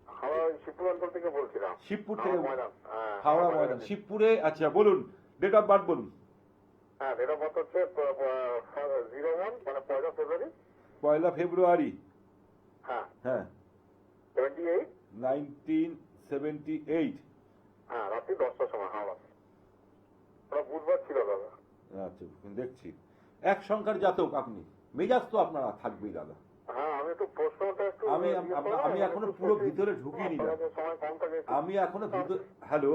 হাওড়া শিবপুর অঞ্চল থেকে বলছিলাম। শিবপুর থেকে? ময়দান, হাওড়া ময়দান, শিবপুরে। আচ্ছা, বলুন ডেট অফ বার্থ বলুন। হ্যাঁ, ডেট অফ বার্থ হচ্ছে 01 মানে 1 ফেব্রুয়ারি। 1 ফেব্রুয়ারি, হ্যাঁ হ্যাঁ, 78, 1978। হ্যাঁ, রাত্রি 10টার সময় হাওড়া। ওটা বুধবার ছিল দাদা। আচ্ছা, দেখছি এক সংখ্যার জাতক আপনি, মেজাজ তো আপনারা থাকবেই দাদা। হ্যাঁ, আমি একটু প্রশ্নটা একটু আমি এখনো পুরো ভিতরে ঢুকিনি না, সময় কম থাকে। আমি এখনো হ্যালো,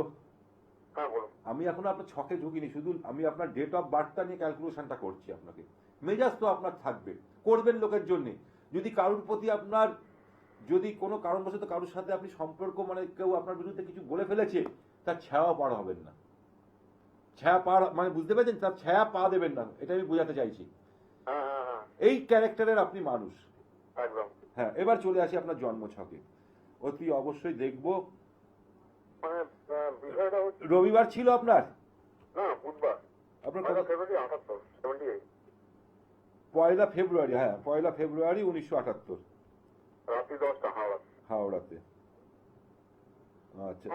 হ্যাঁ বলুন। আমি এখনো আপনার ছকে ঢুকিনি, শুধু আমি আপনার ডেট অফ বার্থটা নিয়ে ক্যালকুলেশনটা করছি আপনাকে। মেজাজ তো আপনার থাকবে, করবেন লোকের জন্য। যদি কারোর প্রতি আপনার, যদি কোনো কারণবশত কারোর সাথে আপনি সম্পর্ক, মানে কেউ আপনার বিরুদ্ধে কিছু বলে ফেলেছে, তার ছায়া পার হবেন না। ছায়া পার মানে বুঝতে পেরেছেন, তার ছায়া পা দেবেন না, এটা আমি বোঝাতে চাইছি। হ্যাঁ হ্যাঁ হ্যাঁ, এই ক্যারেক্টারের আপনি মানুষ। একদম। হ্যাঁ, এবার চলে আসি আপনার জন্মছকে। অতি অবশ্যই দেখব, মানে বিষয়টা হচ্ছে রবিবার ছিল আপনার? না, বুধবার। আপনার 1 ফেব্রুয়ারি 78, 78 1 ফেব্রুয়ারি, হ্যাঁ 1 ফেব্রুয়ারি 1978, রাত্রি 10টা হাওড়া। হাওড়াতে। আচ্ছা,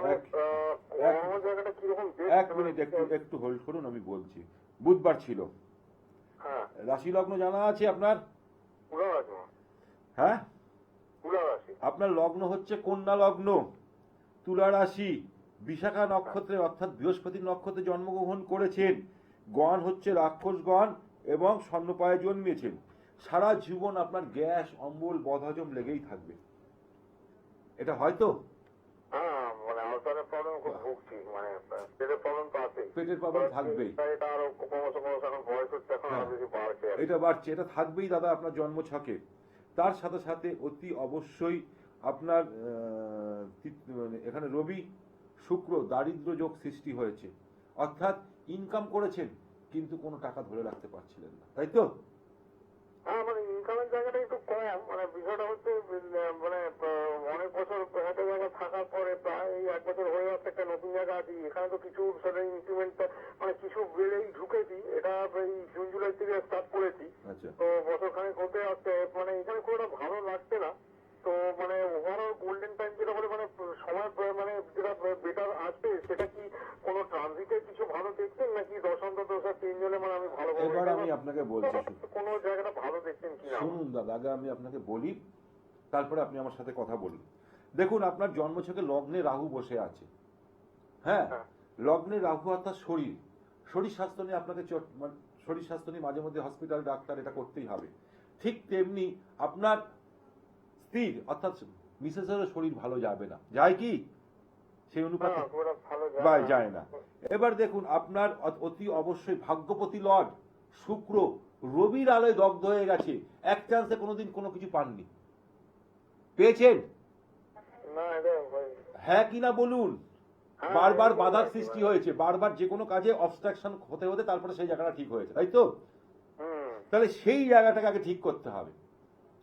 আমার জায়গাটা কিরকম? এক মিনিট, একটু হোল্ড করুন, আমি বলছি। বুধবার ছিল। হ্যাঁ, রাশি লগ্ন জানা আছে আপনার? তুলা রাশি। হ্যাঁ, তুলা রাশি। আপনার লগ্ন হচ্ছে কন্যা লগ্ন, তুলা রাশি, বিশাখা নক্ষত্রে অর্থাৎ বৃহস্পতির নক্ষত্রে জন্মগ্রহণ করেছেন। গণ হচ্ছে রাক্ষস গণ এবং স্বর্ণপায়ে জন্মেছেন। সারা জীবন আপনার গ্যাস, অম্বল, বদহজম লেগেই থাকবে। এটা হয়তো হ্যাঁ, মানে আলসারের প্রবলেম খুব ভুগছি, মানে পেটের প্রবলেম তো আছেই। পেটের প্রবলেম থাকবেই। এটা আরো ক্রমশ এখন বয়স হচ্ছে, এখন আরো বেশি বাড়ছে। এটা বাড়ছে, এটা থাকবেই দাদা আপনার জন্মছকে। তার সাথে সাথে অতি অবশ্যই আপনার মানে এখানে রবি শুক্র দারিদ্র যোগ সৃষ্টি হয়েছে, অর্থাৎ ইনকাম করেছেন কিন্তু কোনো টাকা ধরে রাখতে পারছিলেন না, তাই তো? হ্যাঁ, মানে ইনকামের জায়গাটা একটু কম। মানে বিষয়টা হচ্ছে মানে অনেক বছর একটা জায়গায় থাকার পরে প্রায় 1 বছর হয়ে যাচ্ছে, একটা নতুন জায়গা আছি। এখানে তো কিছু ইনক্রিমেন্ট, মানে কিছু বেড়েই ঢুকেছি। এটা এই জুন জুলাই থেকে স্টার্ট করেছি। আচ্ছা, তো বছর খানেক হতে আসছে, মানে এখানে খুব একটা ভালো লাগছে না। তো মানে ওভারঅল গোল্ডেন টাইম যেটা বলে, মানে সময় মানে যেটা বেটার আসবে, সেটা কি কোনো ট্রানজিটে কিছু ভালো দেখছেন নাকি দশান্ত দশা 3 জনে, মানে আমি ভালো এবার আমি আপনাকে বলছি, কোনো জায়গাটা ভালো দেখছেন কিনা? শুনুন দাদা, আগে আমি আপনাকে বলি, তারপরে আপনি আমার সাথে কথা বলুন। দেখুন, আপনার জন্মছকে লগ্নে রাহু বসে আছে। হ্যাঁ, লগ্নে রাহু অর্থাৎ শরীর স্বাস্থ্য নিয়ে আপনাকে শরীর স্বাস্থ্য নিয়ে মাঝে মধ্যে হসপিটাল, ডাক্তার, এটা করতেই হবে। ঠিক তেমনি আপনার স্ত্রীর অর্থাৎ মিসেসেরও শরীর ভালো যাবে না, যায় কি? সেই অনুপাতে যায় না। এবার দেখুন, আপনার অতি অবশ্যই ভাগ্যপতি লর্ড শুক্র রবির আলোয় দগ্ধ হয়ে গেছে। এক চান্সে কোনোদিন কোনো কিছু পাননি, পেয়েছেন? না, হ্যাঁ কিনা বলুন। বারবার বাধার সৃষ্টি হয়েছে, বারবার যে কোনো কাজে অবস্ট্রাকশন হতে হতে তারপরে সেই জায়গাটা ঠিক হয়েছে, তাই তো? তাহলে সেই জায়গাটাকে আগে ঠিক করতে হবে,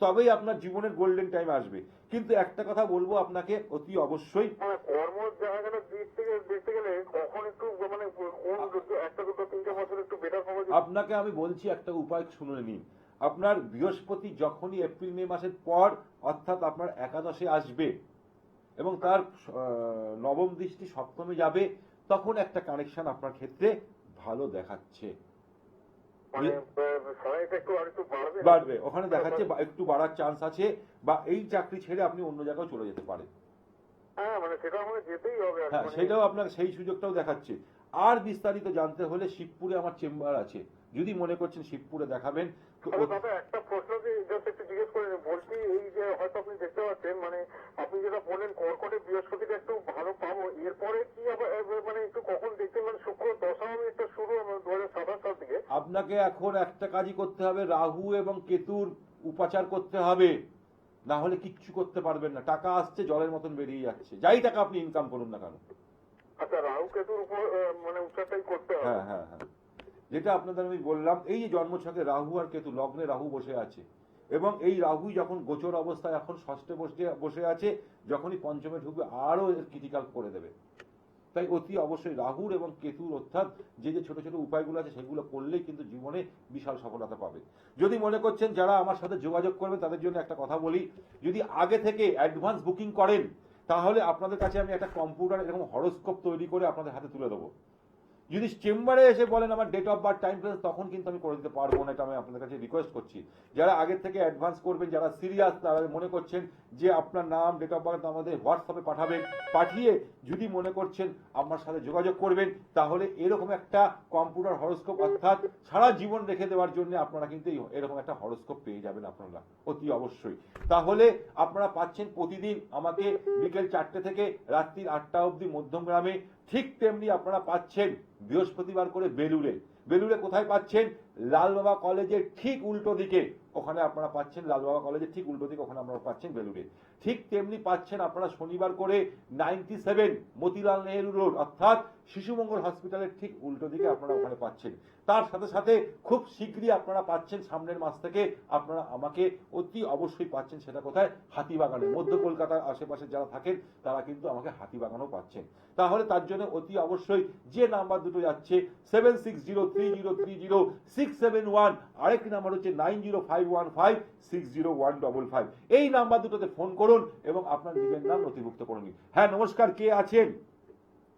তবেই আপনার জীবনের গোল্ডেন টাইম আসবে। কিন্তু একটা কথা বলবো আপনাকে, অতি অবশ্যই কর্ম জায়গাটা দেখতে গেলে কখন একটু মানে কোন 1, 2, 3 বছর একটু বেটার পাবো। আপনাকে আমি বলছি একটা উপায় শুনে নিন। আপনার বৃহস্পতি যখনই এপ্রিল মে মাসের পর অর্থাৎ আপনার একাদশে আসবে এবং তার নবম দৃষ্টি সপ্তমে যাবে, তখন একটা কানেকশন আপনার ক্ষেত্রে ভালো দেখাচ্ছে। মানে সময়টা একটু আর একটু বাড়বে বাড়বে, ওখানে দেখাচ্ছে একটু বাড়ার চান্স আছে, বা এই চাকরি ছেড়ে আপনি অন্য জায়গায় চলে যেতে পারেন। হ্যাঁ মানে সেটা আমাকে যেতেই হবে আর হ্যাঁ, মানে সেটাও আপনার সেই সুযোগটাও দেখাচ্ছে। আর বিস্তারিত জানতে হলে শিবপুরে আমার চেম্বার আছে, যদি মনে করছেন শিবপুরে দেখাবেন তো। আরে দাদা একটা প্রশ্ন কি জাস্ট একটু জিজ্ঞেস করে নিই। বলছি এই যে হয়তো আপনি দেখতে পাচ্ছেন মানে আপনি যেটা বললেন কর্কটে বৃহস্পতিটা একটু ভালো পাবো, এরপরে কি আবার মানে একটু কখন দেখতে মানে শুক্র দশা আমি একটা শুরু 2027 সাল থেকে। আপনাকে এখন একটা কাজই করতে হবে, রাহু এবং কেতুর উপাচার করতে হবে, না হলে কিচ্ছু করতে পারবেন না। টাকা আসছে জলের মতন বেরিয়ে যাচ্ছে, যাই টাকা আপনি ইনকাম করুন না কেন। আচ্ছা রাহু কেতুর উপর মানে উচ্চারটাই করতে হবে। হ্যাঁ হ্যাঁ হ্যাঁ, যেটা আপনাদের আমি বললাম, এই যে জন্মছকে রাহু আর কেতু, লগ্নে রাহু বসে আছে, এবং এই রাহুই যখন গোচর অবস্থায় এখন ষষ্ঠে বসে আছে, যখনই পঞ্চমে ঢুকবে আরো ক্রিটিক্যাল করে দেবে। তাই অতি অবশ্যই রাহুর এবং কেতুর অর্থাৎ যে যে ছোট ছোট উপায়গুলো আছে সেগুলো করলেই কিন্তু জীবনে বিশাল সফলতা পাবে। যদি মনে করছেন যারা আমার সাথে যোগাযোগ করবে তাদের জন্য একটা কথা বলি, যদি আগে থেকে অ্যাডভান্স বুকিং করেন তাহলে আপনাদের কাছে আমি একটা কম্পিউটার এরকম হরোস্কোপ তৈরি করে আপনাদের হাতে তুলে দেবো। যদি চেম্বারে এসে বলেন আমার date of birth time place, তখন কিন্তু আমি করে দিতে পারবো না, এটা আমি আপনাদের কাছে রিকোয়েস্ট করছি। যারা আগের থেকে অ্যাডভান্স করবেন, যারা সিরিয়াস, তারা মনে করছেন যে আপনার নাম ডেট অফ বার্থ আমাদের হোয়াটসঅ্যাপে পাঠাবেন, পাঠিয়ে যদি মনে করছেন আমার সাথে যোগাযোগ করবেন, তাহলে এরকম একটা কম্পিউটার হরোস্কোপ অর্থাৎ সারা জীবন রেখে দেওয়ার জন্য আপনারা কিন্তু এরকম একটা হরোস্কোপ পেয়ে যাবেন আপনারা অতি অবশ্যই। তাহলে আপনারা পাচ্ছেন প্রতিদিন আমাকে বিকেল 4টে থেকে রাত্রি 8টা অবধি মধ্যমগ্রামে, ঠিক তেমনি আপনারা পাচ্ছেন বৃহস্পতিবার করে বেলুড়ে। বেলুড়ে কোথায় পাচ্ছেন? লালবাবা কলেজের ঠিক উল্টো দিকে, ওখানে আপনারা পাচ্ছেন লালবাবা কলেজের ঠিক উল্টো দিকে, ওখানে আপনারা পাচ্ছেন বেলুড়ে। ঠিক তেমনি পাচ্ছেন আপনারা শনিবার করে 97 মতিলাল নেহেরু রোড অর্থাৎ শিশুমঙ্গল হসপিটালের ঠিক উল্টো দিকে আপনারা ওখানে পাচ্ছেন। তার সাথে সাথে খুব শীঘ্রই আপনারা পাচ্ছেন সামনের মাস থেকে আপনারা আমাকে অতি অবশ্যই পাচ্ছেন, সেটা কোথায়? হাতিবাগানে। মধ্য কলকাতার আশেপাশে যারা থাকেন তারা কিন্তু আমাকে হাতিবাগানও পাচ্ছেন। তাহলে তার জন্য অতি অবশ্যই যে নাম্বার দুটো যাচ্ছে 7603030671, আরেকটি নাম্বার হচ্ছে 9051560155, এই নাম্বার দুটোতে ফোন করুন এবং আপনার নিজের নাম নথিভুক্ত করে নিন। হ্যাঁ নমস্কার, কে আছেন?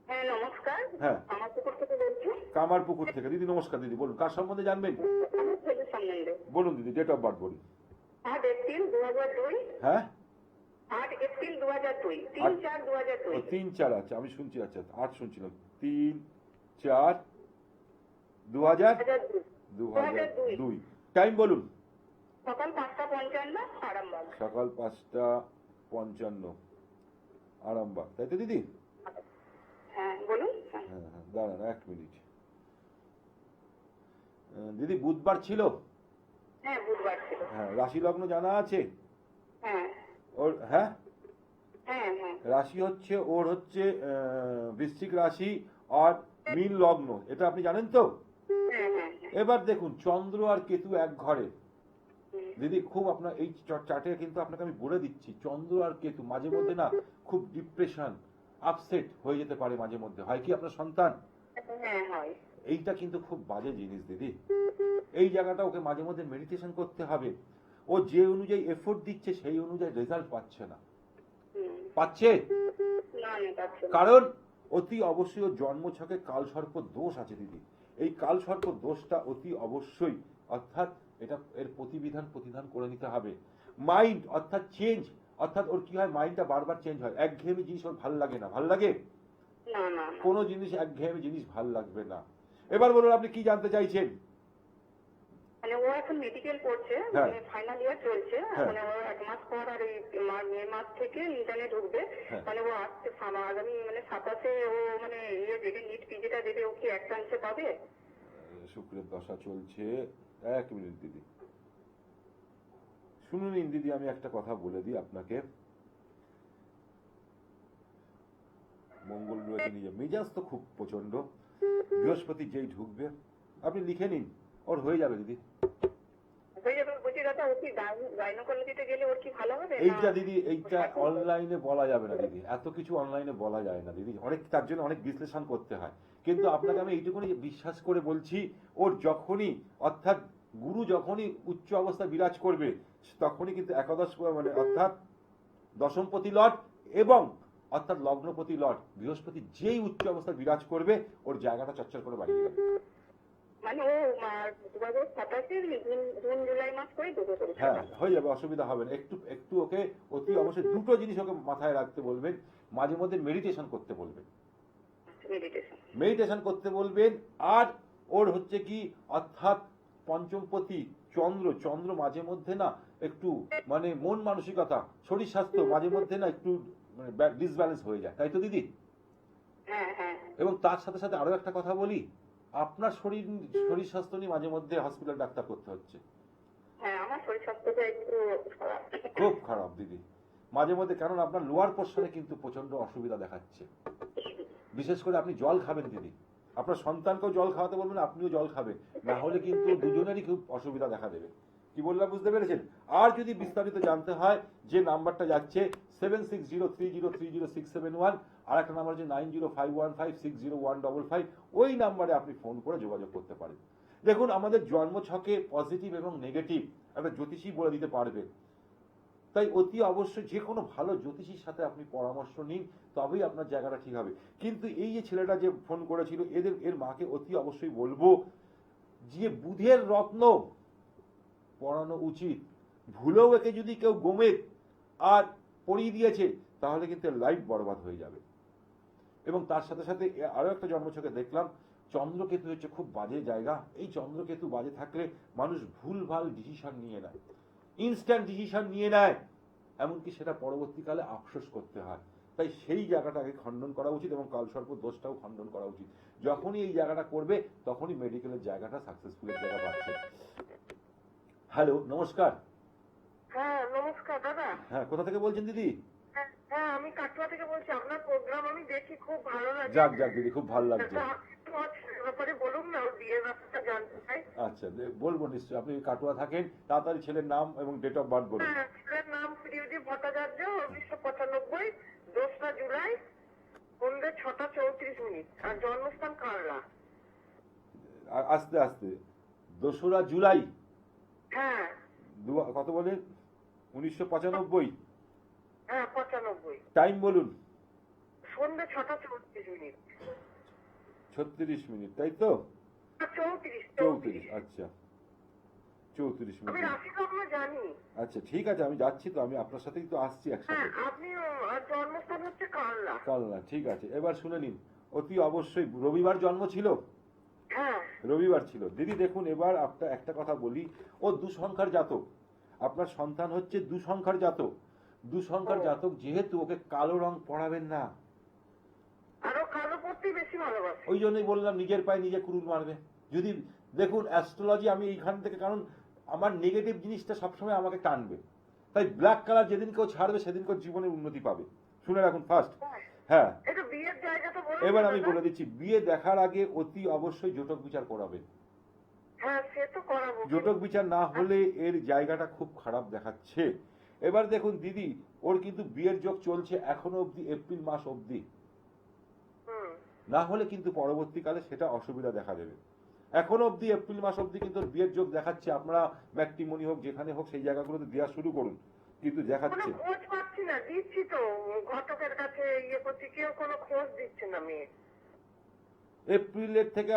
হ্যাঁ নমস্কার, হ্যাঁ আমার পুকুর থেকে বলছি। কামারপুকুর থেকে। দিদি নমস্কার। দিদি বলুন, কার সম্বন্ধে জানবেন? আমার ছেলের সম্বন্ধে। বলুন দিদি, ডেট অফ বার্থ বলুন। 8 এপ্রিল 2002। হ্যাঁ 8 এপ্রিল 2002, 3/4/2002। 3/4, আচ্ছা আমি শুনছি, আচ্ছা 8 শুনছিলাম, 3/4/2002। টাইম বলুন। সকাল 5:55 আরামবাগ। সকাল 5:55 আরামবাগ, তাই তো দিদি? হ্যাঁ বলুন। হ্যাঁ হ্যাঁ, দাঁড়ান 1 মিনিট। দিদি বুধবার ছিল? হ্যাঁ বুধবার ছিল। হ্যাঁ, রাশি লগ্ন জানা আছে হ্যাঁ ওর? হ্যাঁ হ্যাঁ হ্যাঁ। রাশি হচ্ছে ওর হচ্ছে বৃশ্চিক রাশি আর মীন লগ্ন, এটা আপনি জানেন তো? হ্যাঁ হ্যাঁ। এবার দেখুন চন্দ্র আর কেতু এক ঘরে। দিদি খুব আপনার এই চার্টে কিন্তু আপনাকে আমি বলে দিচ্ছি, চন্দ্র আর কেতু মাঝে মধ্যে না খুব ডিপ্রেশন, আপসেট হয়ে যেতে পারে মাঝে মধ্যে। হয় কি আপনার সন্তান? হ্যাঁ হয়। এইটা কিন্তু খুব বাজে জিনিস দিদি। এই জায়গাটা ওকে মাঝে মধ্যে মেডিটেশন করতে হবে। ও যে অনুযায়ী এফোর্ট দিচ্ছে সেই অনুযায়ী রেজাল্ট পাচ্ছে না। পাচ্ছে? না না পাচ্ছে না। কারণ অতি অবশ্যই ওর জন্মছকে কালসর্প দোষ আছে দিদি। এই কালসর্প দোষটা অতি অবশ্যই অর্থাৎ এটা এর প্রতিবিধান করে নিতে হবে। মাইন্ড অর্থাৎ চেঞ্জ, অর্থাৎ ওর কি হয়, মাইন্ডটা বারবার চেঞ্জ হয়। একঘেয়েমি জিনিস ওর ভাল লাগে না। ভাল লাগে? না না। কোনো জিনিস একঘেয়েমি জিনিস ভাল লাগবে না। এবার বলুন আপনি কি জানতে চাইছেন? মানে ও এখন মেডিকেল পড়ছে, হ্যাঁ। মানে ফাইনাল ইয়ার চলছে। হ্যাঁ। মানে ও 1 মাস পর আর এই মে মাস থেকে ইন্টারনেট ঢুকবে। হ্যাঁ। মানে ও আসছে আগামী মানে 27-এ ও মানে ইয়ে দেবে, নিট পিজিটা দেবে। ও কি এক চান্সে পাবে? শুক্রের দশা চলছে। 1 মিনিট দিদি শুনুন দিদি, আমি একটা কথা বলে দিই আপনাকে। মঙ্গল গ্রহকে নিয়ে মেজাজ তো খুব প্রচন্ড। বৃহস্পতি যেই ঢুকবে আপনি লিখে নিন, ওর হয়ে যাবে দিদি। হয়ে যাবে। বলছি দাদা, ও কি গাইনোকোলজিতে গেলে ওর কি ভালো হবে? এইটা দিদি, এইটা অনলাইনে বলা যাবে না দিদি, এত কিছু অনলাইনে বলা যায় না দিদি, অনেক তার জন্য অনেক বিশ্লেষণ করতে হয়। কিন্তু আপনাকে আমি এইটুকুনি বিশ্বাস করে বলছি, ওর যখনই অর্থাৎ গুরু যখনই উচ্চ অবস্থা বিরাজ করবে তখনই কিন্তু একাদশ মানে অর্থাৎ দশমপতি লট এবং অর্থাৎ লগ্নপতি লর্ড বৃহস্পতি যেই উচ্চ অবস্থা বিরাজ করবে ওর জায়গাটা চচ্চর করে বাড়িয়ে যাবে। মানে ও 2027 জুন জুলাই মাস করে দুটো পরীক্ষা হ্যাঁ দেবে। হয়ে যাবে, অসুবিধা হবে না। একটু একটু ওকে অতি অবশ্যই দুটো জিনিস ওকে মাথায় রাখতে বলবেন, মাঝে মধ্যে মেডিটেশন করতে বলবেন, মেডিটেশন। মেডিটেশন করতে বলবেন। আর ওর হচ্ছে কি অর্থাৎ পঞ্চমপতি চন্দ্র, চন্দ্র মাঝে মধ্যে না একটু মানে মন মানসিকতা শরীর স্বাস্থ্য মাঝে মধ্যে না একটু মানে ডিসব্যালেন্স হয়ে যায়, তাই তো দিদি? হ্যাঁ হ্যাঁ এবং তার সাথে সাথে আরো একটা কথা বলি, আপনার শরীর শরীর স্বাস্থ্য নিয়ে মাঝে মধ্যে হসপিটাল ডাক্তার করতে হচ্ছে। হ্যাঁ, আমার শরীর স্বাস্থ্যটা একটু খারাপ। খুব খারাপ দিদি মাঝে মধ্যে, কারণ আপনার লোয়ার পোর্শনে কিন্তু প্রচন্ড অসুবিধা দেখাচ্ছে। বিশেষ করে আপনি জল খাবেন দিদি, আপনার সন্তানকেও জল খাওয়াতে বলবেন, আপনিও জল খাবেন, না হলে কিন্তু দুজনেরই খুব অসুবিধা দেখা দেবে। কি বললাম বুঝতে পেরেছেন? আর যদি বিস্তারিত জানতে হয়, যে নাম্বারটা যাচ্ছে 7603030671, আর একটা নাম্বার হচ্ছে 9051560155, ওই নাম্বারে আপনি ফোন করে যোগাযোগ করতে পারেন। দেখুন আমাদের জন্মছকে পজিটিভ এবং নেগেটিভ একটা জ্যোতিষী বলে দিতে পারবে, তাই অতি অবশ্যই যে কোনো ভালো জ্যোতিষীর সাথে আপনি পরামর্শ নিন, তবেই আপনার জায়গাটা ঠিক হবে। কিন্তু এই যে ছেলেটা যে ফোন করেছিল, এর মাকে অতি অবশ্যই বলবো যে বুধের রত্ন পড়ানো উচিত। ভুলেও একে যদি কেউ গোমেদ আর পড়িয়ে দিয়েছে তাহলে কিন্তু লাইফ বরবাদ হয়ে যাবে। এবং তার সাথে সাথে আরো একটা জন্মছকে দেখলাম চন্দ্রকেতু হচ্ছে খুব বাজে জায়গা। এই চন্দ্রকেতু বাজে থাকলে মানুষ ভুলভাল ডিসিশন নিয়ে নেয়, ইনস্ট্যান্ট ডিসিশন নিয়ে নেয়, এমনকি সেটা পরবর্তীকালে আফসোস করতে হয়। তাই সেই জায়গাটাকে খণ্ডন করা উচিত এবং কালসর্প দোষটাও খণ্ডন করা উচিত। যখনই এই জায়গাটা করবে তখনই মেডিকেলের জায়গাটা সাকসেসফুলের জায়গা পাচ্ছে। হ্যালো, নমস্কার। হ্যাঁ নমস্কার দাদা। হ্যাঁ, কোথা থেকে বলছেন দিদি? হ্যাঁ আমি কাটোয়া থেকে বলছি, আপনার প্রোগ্রাম আমি দেখি, খুব ভালো লাগে। যাক যাক দিদি, খুব ভালো লাগছে। ব্যাপারে বলুন না, ওর বিয়ের ব্যাপারটা জানতে চাই। আচ্ছা বলবো নিশ্চয়ই। আপনি কাটোয়া থাকেন, তাড়াতাড়ি ছেলের নাম এবং ডেট অফ বার্থ বলুন। হ্যাঁ, ছেলের নাম প্রিয়দীপ ভট্টাচার্য, 1995, 2রা জুলাই, সন্ধ্যে 6:34। আর জন্মস্থান কারলা। আস্তে আস্তে, 2রা জুলাই। হ্যাঁ কত বলেন? 1995। হ্যাঁ 95। টাইম বলুন। সন্ধ্যে 6:34। 36 মিনিট, তাই তো? 34। আচ্ছা 34 আমি মিনিট। রাশি লগ্ন জানি। আচ্ছা ঠিক আছে, আমি যাচ্ছি তো, আমি আপনার সাথেই তো আসছি হ্যাঁ একসাথে। আপনি জন্মস্থান হচ্ছে কারলা। কালনা, ঠিক আছে। এবার শুনে নিন, অতি অবশ্যই রবিবার জন্ম ছিল। হ্যাঁ রবিবার ছিল দিদি। দেখুন এবার আপনার একটা কথা বলি, ও দুঃসংখ্যার জাতক, আপনার সন্তান হচ্ছে দুঃসংখ্যার জাতক। দুঃসংখ্যার জাতক যেহেতু, ওকে কালো রং পড়াবেন না। আরো কালো পড়তে বেশি ভালোবাসে। ওই জন্যই বললাম নিজের পায়ে নিজে কুড়ুল মারবে। যদি দেখুন অ্যাস্ট্রোলজি আমি এইখান থেকে, কারণ আমার নেগেটিভ জিনিসটা সবসময় আমাকে টানবে, তাই ব্ল্যাক কালার যেদিন কেউ ছাড়বে সেদিন কেউ জীবনের উন্নতি পাবে। শুনে রাখুন ফার্স্ট। হ্যাঁ, এটা বিয়ের জায়গাটা বলুন। এবার আমি বলে দিচ্ছি, বিয়ে দেখার আগে অতি অবশ্যই জোটক বিচার করাবেন। হ্যাঁ সে তো করাবো। জোটক বিচার না হলে এর জায়গাটা খুব খারাপ দেখাচ্ছে। এবার দেখুন দিদি, ওর কিন্তু বিয়ের যোগ চলছে এখনো অবধি, এপ্রিল মাস অবধি। না হলে কিন্তু পরবর্তীকালে সেটা অসুবিধা দেখা দেবে। এখনো অবধি এপ্রিল মাস অবধি কিন্তু বিয়ের যোগ দেখাচ্ছে। আপনারা ম্যাট্রিমনি হোক যেখানে হোক সেই জায়গাগুলোতে দেওয়া শুরু করুন, কিন্তু দেখাচ্ছে। খোঁজ পাচ্ছি না, দিচ্ছি তো ঘটকের কাছে ইয়ে করছি, কেউ কোনো খোঁজ দিচ্ছে না মেয়ে। এপ্রিলের থেকে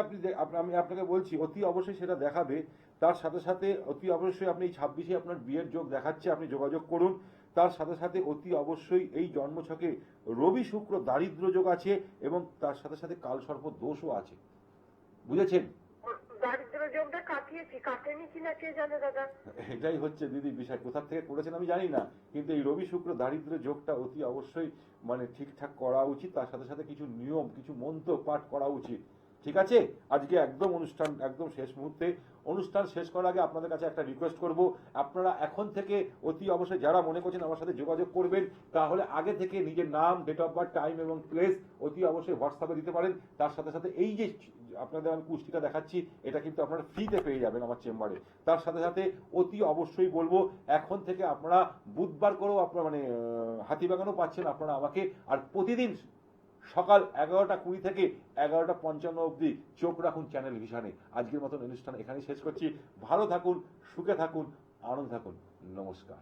আমি আপনাকে বলছি অতি অবশ্যই সেটা দেখাবে। তার সাথে সাথে অতি অবশ্যই আপনি 26-এ আপনার বিয়ের যোগ দেখাচ্ছে, আপনি যোগাযোগ করুন। তার সাথে সাথে অতি অবশ্যই এই জন্মছকে রবি শুক্র দারিদ্র যোগ আছে এবং তার সাথে সাথে কালসর্প দোষও আছে, বুঝেছেন? দারিদ্র যোগটা কাটিয়েছি, কাটেনি কিনা কে জানে দাদা। এটাই হচ্ছে দিদি বিষয়, কোথা থেকে করেছেন আমি জানি না, কিন্তু এই রবি শুক্র দারিদ্র যোগটা অতি অবশ্যই মানে ঠিকঠাক করা উচিত। তার সাথে সাথে কিছু নিয়ম, কিছু মন্ত্র পাঠ করা উচিত। ঠিক আছে, আজকে একদম অনুষ্ঠান একদম শেষ মুহূর্তে। অনুষ্ঠান শেষ করার আগে আপনাদের কাছে একটা রিকোয়েস্ট করব, আপনারা এখন থেকে অতি অবশ্যই যারা মনে করছেন আমার সাথে যোগাযোগ করবেন, তাহলে আগে থেকে নিজের নাম, ডেট অফ বার্থ, টাইম এবং প্লেস অতি অবশ্যই হোয়াটসঅ্যাপে দিতে পারেন। তার সাথে সাথে এই যে আপনাদের আমি কুষ্টিটা দেখাচ্ছি, এটা কিন্তু আপনারা ফ্রিতে পেয়ে যাবেন আমার চেম্বারে। তার সাথে সাথে অতি অবশ্যই বলবো, এখন থেকে আপনারা বুধবার করেও আপনারা মানে হাতিবাগানও পাচ্ছেন আপনারা আমাকে। আর প্রতিদিন সকাল 11:20 থেকে 11:55 অবধি চোখ রাখুন চ্যানেল ভিশনে। আজকের মতন অনুষ্ঠান এখানেই শেষ করছি। ভালো থাকুন, সুখে থাকুন, আনন্দ থাকুন। নমস্কার।